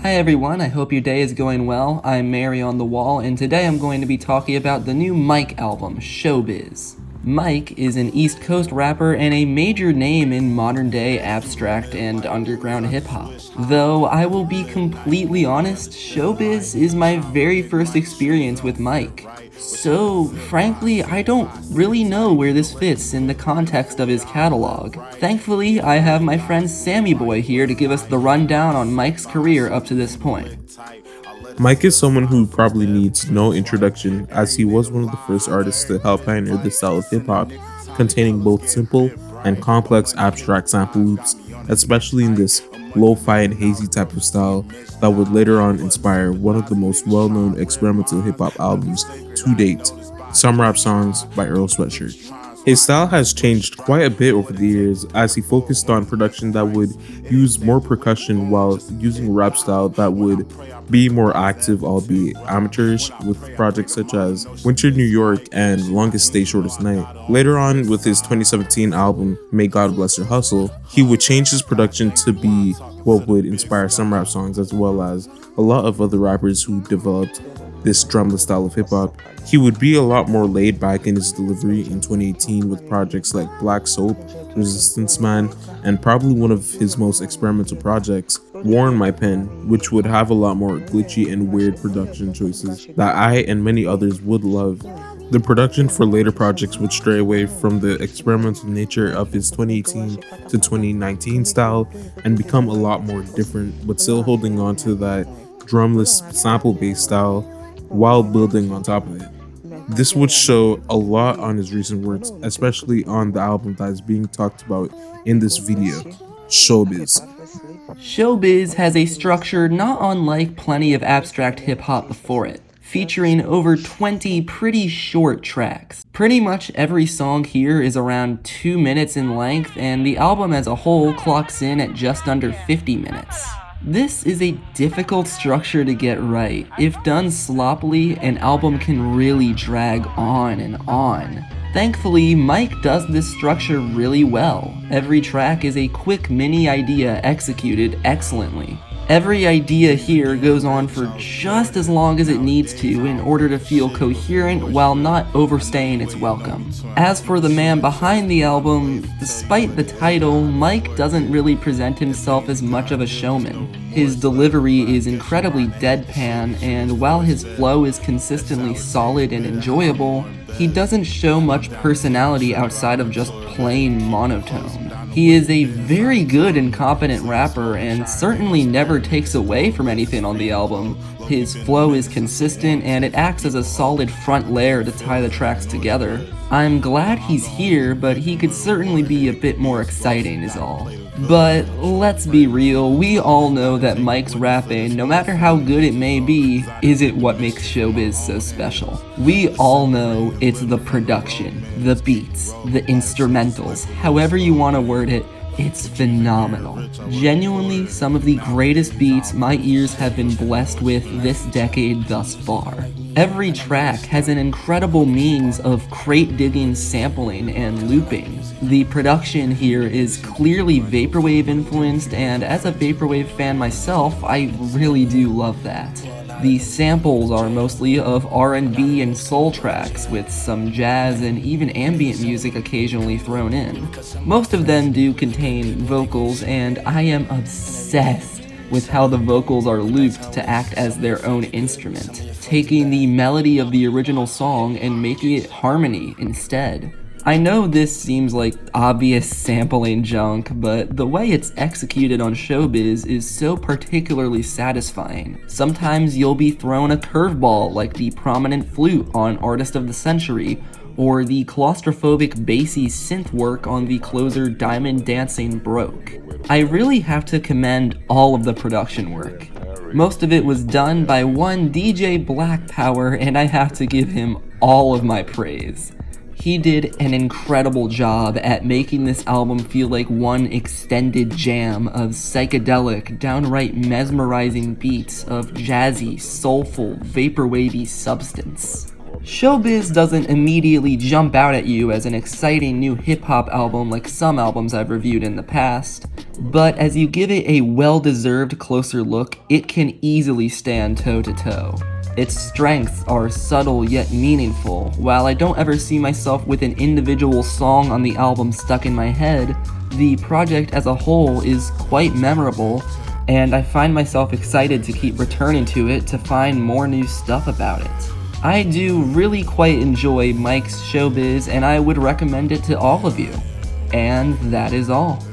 Hi everyone, I hope your day is going well. I'm Mary on the Wall, and today I'm going to be talking about the new Mike album, Showbiz. Mike is an East Coast rapper and a major name in modern day abstract and underground hip hop. Though I will be completely honest, Showbiz is my very first experience with Mike. So, frankly, I don't really know where this fits in the context of his catalog. Thankfully, I have my friend SammyBoi here to give us the rundown on Mike's career up to this point. Mike is someone who probably needs no introduction, as he was one of the first artists to help pioneer the style of hip hop, containing both simple and complex abstract sample loops, especially in this lo-fi and hazy type of style that would later on inspire one of the most well-known experimental hip hop albums to date, Some Rap Songs by Earl Sweatshirt. His style has changed quite a bit over the years as he focused on production that would use more percussion while using rap style that would be more active, albeit amateurish, with projects such as Winter New York and Longest Day Shortest Night. Later on, with his 2017 album May God Bless Your Hustle, he would change his production to be what would inspire some rap songs as well as a lot of other rappers who developed this drumless style of hip hop. He would be a lot more laid back in his delivery in 2018 with projects like Black Soap, Resistance Man, and probably one of his most experimental projects, Warren My Pen, which would have a lot more glitchy and weird production choices that I and many others would love. The production for later projects would stray away from the experimental nature of his 2018 to 2019 style and become a lot more different, but still holding on to that drumless sample-based style while building on top of it. This would show a lot on his recent works, especially on the album that is being talked about in this video, Showbiz. Showbiz has a structure not unlike plenty of abstract hip hop before it, featuring over 20 pretty short tracks. Pretty much every song here is around 2 minutes in length, and the album as a whole clocks in at just under 50 minutes. This is a difficult structure to get right. If done sloppily, an album can really drag on and on. Thankfully, Mike does this structure really well. Every track is a quick mini idea executed excellently. Every idea here goes on for just as long as it needs to in order to feel coherent while not overstaying its welcome. As for the man behind the album, despite the title, Mike doesn't really present himself as much of a showman. His delivery is incredibly deadpan, and while his flow is consistently solid and enjoyable, he doesn't show much personality outside of just plain monotone. He is a very good and competent rapper and certainly never takes away from anything on the album. His flow is consistent and it acts as a solid front layer to tie the tracks together. I'm glad he's here, but he could certainly be a bit more exciting is all. But let's be real, we all know that Mike's rapping, no matter how good it may be, isn't what makes Showbiz so special. We all know it's the production, the beats, the instrumentals, however you want to word it. It's phenomenal. Genuinely, some of the greatest beats my ears have been blessed with this decade thus far. Every track has an incredible means of crate-digging sampling and looping. The production here is clearly vaporwave influenced, and as a vaporwave fan myself, I really do love that. The samples are mostly of R&B and soul tracks, with some jazz and even ambient music occasionally thrown in. Most of them do contain vocals, and I am obsessed with how the vocals are looped to act as their own instrument, taking the melody of the original song and making it harmony instead. I know this seems like obvious sampling junk, but the way it's executed on Showbiz is so particularly satisfying. Sometimes you'll be thrown a curveball like the prominent flute on Artist of the Century, or the claustrophobic bassy synth work on the closer Diamond Dancing Broke. I really have to commend all of the production work. Most of it was done by one DJ Blackpower, and I have to give him all of my praise. He did an incredible job at making this album feel like one extended jam of psychedelic, downright mesmerizing beats of jazzy, soulful, vaporwavy substance. Showbiz doesn't immediately jump out at you as an exciting new hip-hop album like some albums I've reviewed in the past, but as you give it a well-deserved closer look, it can easily stand toe-to-toe. Its strengths are subtle yet meaningful. While I don't ever see myself with an individual song on the album stuck in my head, the project as a whole is quite memorable, and I find myself excited to keep returning to it to find more new stuff about it. I do really quite enjoy Mike's Showbiz, and I would recommend it to all of you. And that is all.